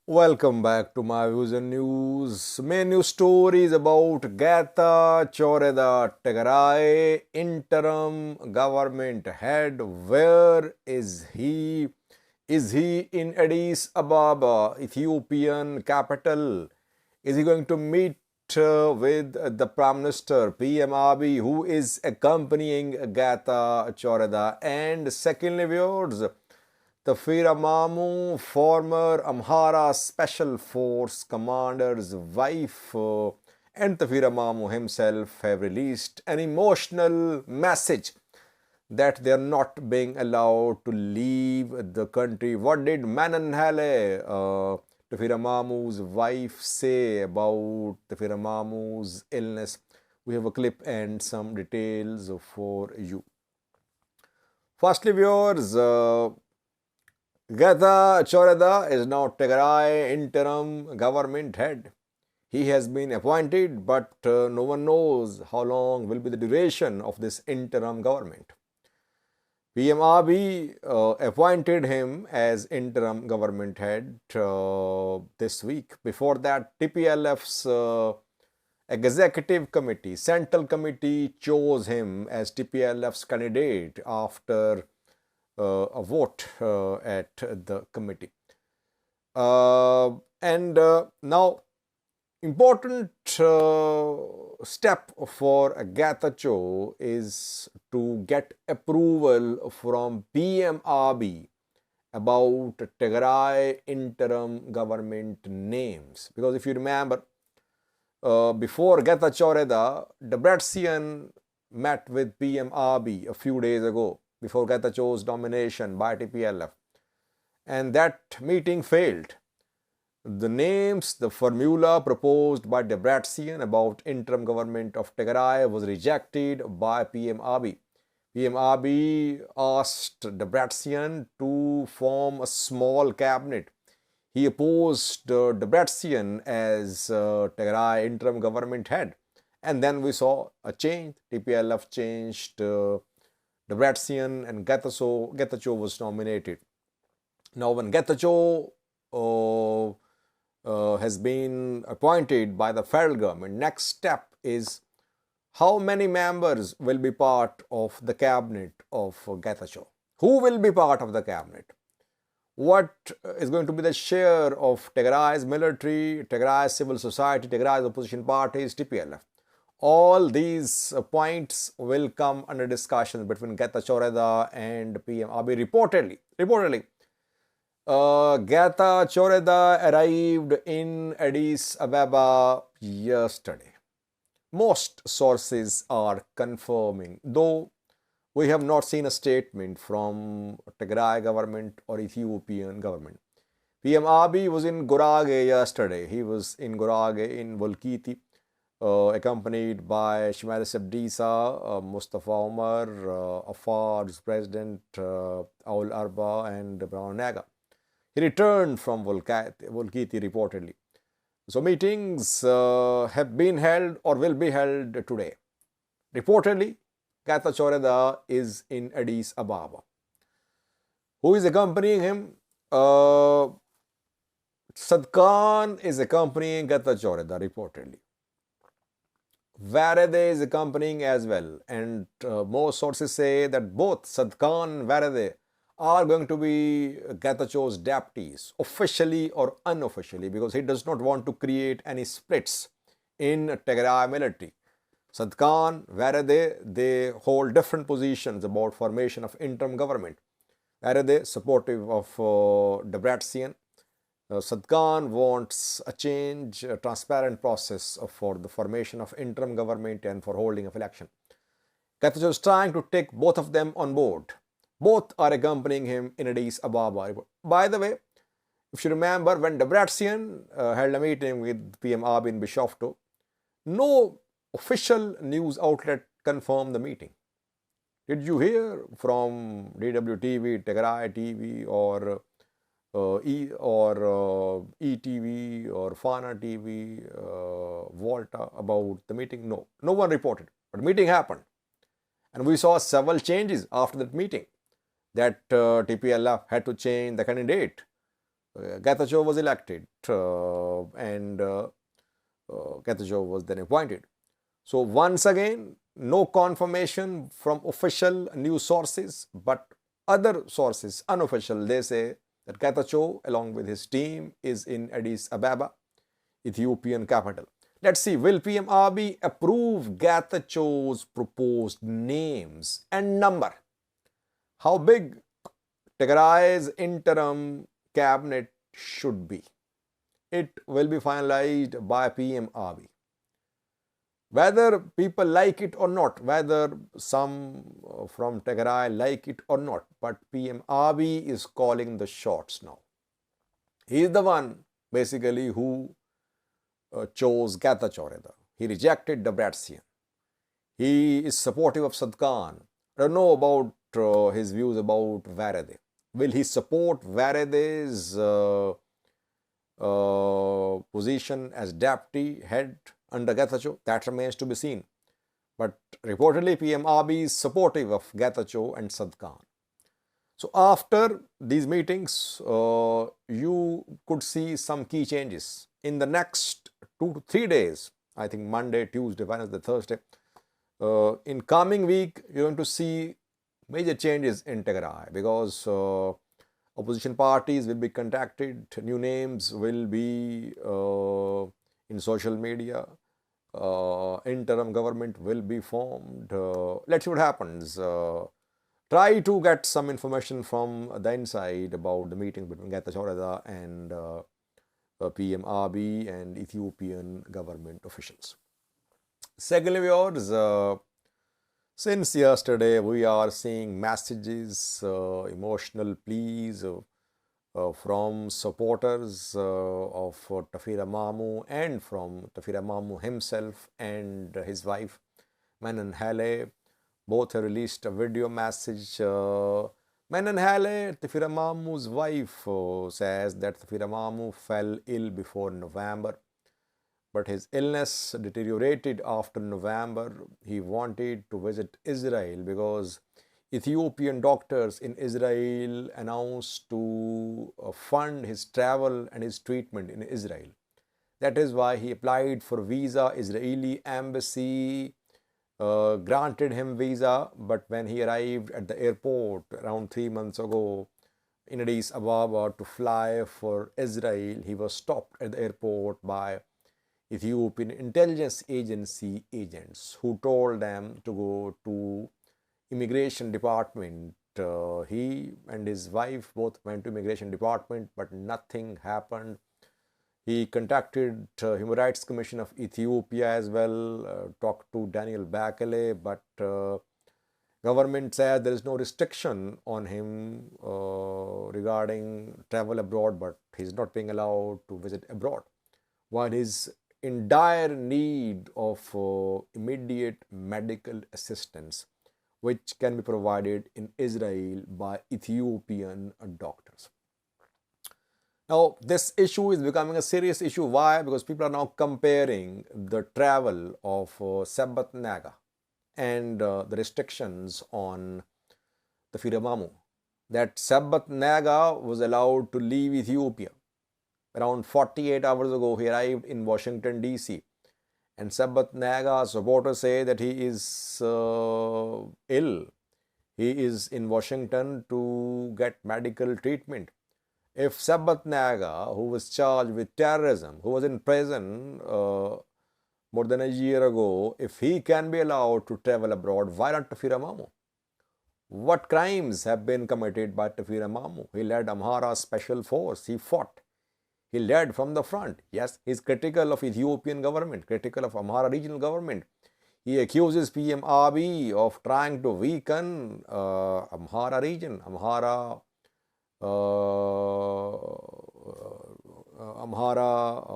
Welcome back to my views and news. Main news stories about Getachew Reda Tigray interim government head. Where is he? Is he in Addis Ababa, Ethiopian capital? Is he going to meet with the Prime Minister PM Abiy, who is accompanying Getachew Reda? And secondly, viewers, Tefera Mamo, former Amhara Special Force commander's wife, and Tefera Mamo himself have released an emotional message that they are not being allowed to leave the country. What did Mananhale, Tefera Mamo's wife, say about Tefera Mamo's illness? We have a clip and some details for you. Firstly, viewers, Getachew Reda is now Tigray interim government head. He has been appointed, but no one knows how long will be the duration of this interim government. PM Abiy appointed him as interim government head this week. Before that, TPLF's executive committee, central committee, chose him as TPLF's candidate after a vote at the committee. Now, important step for Getachew is to get approval from PM Abiy about Tigray interim government names. Because if you remember, before Getachew Reda, Debretsion met with PM Abiy a few days ago, before Getachew's nomination by TPLF. And that meeting failed. The names, the formula proposed by Debretsion about interim government of Tigray was rejected by PM Abiy. PM Abiy asked Debretsion to form a small cabinet. He opposed Debretsion as Tigray interim government head. And then we saw a change. TPLF changed Debretsion and Getachew was nominated. Now, when Getachew has been appointed by the federal government, next step is how many members will be part of the cabinet of Getachew? Who will be part of the cabinet? What is going to be the share of Tigray's military, Tigray's civil society, Tigray's opposition parties, TPLF? All these points will come under discussion between Getachew Reda and PM Abiy reportedly. Getachew Reda arrived in Addis Ababa yesterday. Most sources are confirming, though we have not seen a statement from Tigray government or Ethiopian government. PM Abiy was in Gurage yesterday. He was in Gurage in Volkiti, accompanied by Shimalis Abdisa, Mustafa Omar, Afar's president, Aul Arba, and Brown Naga. He returned from Volkiti reportedly. So meetings have been held or will be held today. Reportedly, Getachew Reda is in Addis Ababa. Who is accompanying him? Sadkan is accompanying Getachew Reda reportedly. Varede is accompanying as well, and most sources say that both Sadkan and Varede are going to be Getachew's deputies, officially or unofficially, because he does not want to create any splits in Tigray military. Sadkan, Varede, they hold different positions about formation of interim government. Varede, supportive of Debretsion. Sadkan wants a change, a transparent process for the formation of interim government and for holding of election. Getachew is trying to take both of them on board. Both are accompanying him in Addis Ababa. By the way, if you remember, when Debretsion held a meeting with PM Abiy in Bishoftu, no official news outlet confirmed the meeting. Did you hear from DWTV, Tigray TV, or ETV or Fana TV, Volta about the meeting? No one reported. But meeting happened. And we saw several changes after that meeting, that TPLF had to change the candidate. Getachew was elected and Getachew was then appointed. So once again, no confirmation from official news sources, but other sources, unofficial, they say that Getachew along with his team is in Addis Ababa, Ethiopian capital. Let's see, will PM Abiy approve Getachew's proposed names and number? How big Tigray's interim cabinet should be? It will be finalized by PM Abiy. Whether people like it or not, whether some from Tigray like it or not, but PM Abiy is calling the shots now. He is the one basically who chose Getachew Reda. He rejected Debretsion. He is supportive of Sadkan. I don't know about his views about Verede. Will he support Verede's position as deputy head under Getachew? That remains to be seen. But reportedly, PM Abiy is supportive of Getachew and Sadkan. So after these meetings, you could see some key changes. In the next 2 to 3 days, I think Monday, Tuesday, Wednesday, Thursday, in coming week, you're going to see major changes in Tigray because opposition parties will be contacted, new names will be in social media, interim government will be formed. Let's see what happens. Try to get some information from the inside about the meeting between Getachew Reda and PM Abiy and Ethiopian government officials. Secondly, viewers, since yesterday we are seeing messages, emotional pleas from supporters of Tefera Mamo and from Tefera Mamo himself and his wife Menon Haile. Both have released a video message. Menon Haile, Tefera Mamo's wife, says that Tefera Mamo fell ill before November, but his illness deteriorated after November. He wanted to visit Israel because Ethiopian doctors in Israel announced to fund his travel and his treatment in Israel. That is why he applied for visa. Israeli embassy granted him visa, but when he arrived at the airport around 3 months ago in Addis Ababa to fly for Israel, he was stopped at the airport by Ethiopian intelligence agency agents who told them to go to immigration department. He and his wife both went to immigration department, but nothing happened. He contacted Human Rights Commission of Ethiopia as well, talked to Daniel Bakele, but government said there is no restriction on him regarding travel abroad, but he's not being allowed to visit abroad. While he's in dire need of immediate medical assistance, which can be provided in Israel by Ethiopian doctors. Now, this issue is becoming a serious issue. Why? Because people are now comparing the travel of Sabbath Naga and the restrictions on Tefera Mamo. That Sabbath Naga was allowed to leave Ethiopia. Around 48 hours ago, he arrived in Washington, D.C. And Sabbath Naga supporters say that he is ill. He is in Washington to get medical treatment. If Sabbath Naga, who was charged with terrorism, who was in prison more than a year ago, if he can be allowed to travel abroad, why not Tefera Mamo? What crimes have been committed by Tefera Mamo? He led Amhara special force. He fought. He led from the front. Yes, he is critical of Ethiopian government, critical of Amhara regional government. He accuses PM Abiy of trying to weaken Amhara region, Amhara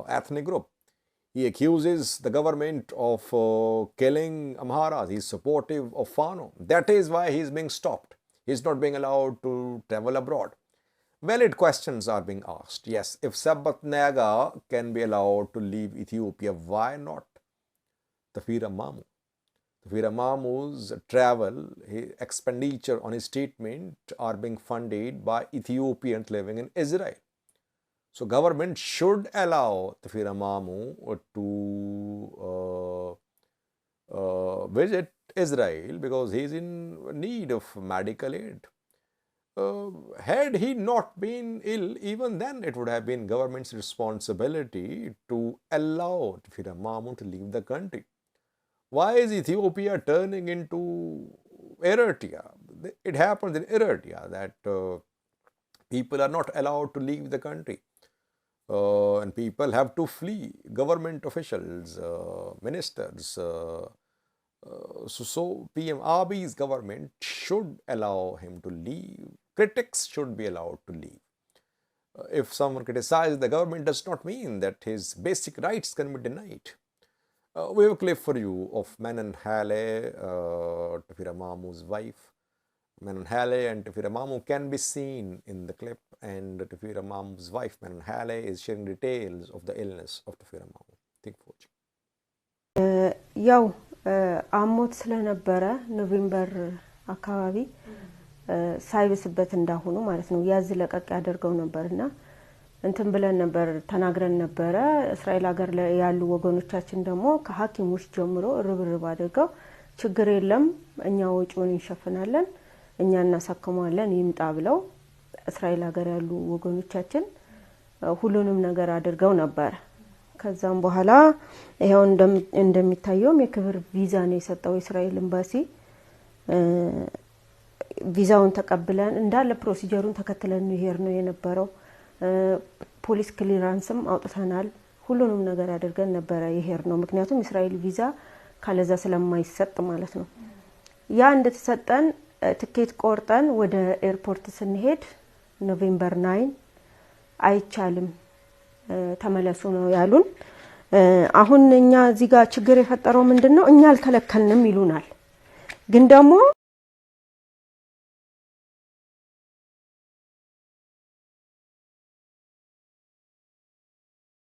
ethnic group. He accuses the government of killing Amharas. He is supportive of Fano. That is why he is being stopped. He is not being allowed to travel abroad. Valid questions are being asked. Yes, if Sabbath Naga can be allowed to leave Ethiopia, why not Tefera Mamo? Tefera Mamo's travel, his expenditure on his treatment are being funded by Ethiopians living in Israel. So government should allow Tefera Mamo to visit Israel because he is in need of medical aid. Had he not been ill, even then it would have been government's responsibility to allow Tefera Mamo to leave the country. Why is Ethiopia turning into Eritrea? It happens in Eritrea that people are not allowed to leave the country. And people have to flee. Government officials, ministers. So PM Abiy's government should allow him to leave. Critics should be allowed to leave. If someone criticizes the government, does not mean that his basic rights can be denied. We have a clip for you of Menon Haile, Tefera Mamo's wife. Menon Haile and Tefera Mamo can be seen in the clip, and Tefera Mamo's wife, Menon Haile, is sharing details of the illness of Tefera Mamo. Thank you for watching. ያው አሞት ስለነበረ ኖቬምበር አካባቢ ሳይብስበት እንዳሁኑ ማለት ነው ያዝ ለቀቅ ያደርገው ነበርና እንትን ብለን ነበር ተናግረን ነበር እስራኤል ሀገር ላይ ያሉ ወገኖቻችን ደግሞ ከሐኪሞች ጀምሮ ርብርብ አድርገው ችግር የለም እኛ ወጪውን እንሸፍናለን እኛ እናሳክመዋለን ይምጣ ብለው እስራኤል ሀገር ያሉ ወገኖቻችን ሁሉንም ነገር አድርገው ነበር ከዛም በኋላ ይሄው እንደሚታየው የክብር ቪዛ ነው የሰጠው እስራኤል ኤምባሲ ቪዛውን ተቀብለን እንዳለ ፕሮሲጀሩን ተከትለን ይሄር ነው የነበረው ፖሊስ ክሊራንስም አውጥተናል ሁሉንም ነገር አድርገን ነበር ይሄር ነው ምክንያቱም እስራኤል ቪዛ ካለዛ ስለማይሰጥ ማለት ነው ያ እንደተሰጠን ትኬት ቆርጠን ወደ ኤርፖርት ስንሄድ ኖቬምበር 9 አይቻልም ተመለሱ ነው ያሉን አሁን እኛ እዚህ ጋር ችግር የፈጠረው ምንድነው እኛ አልከለከልንም ይሉናል ግን ደግሞ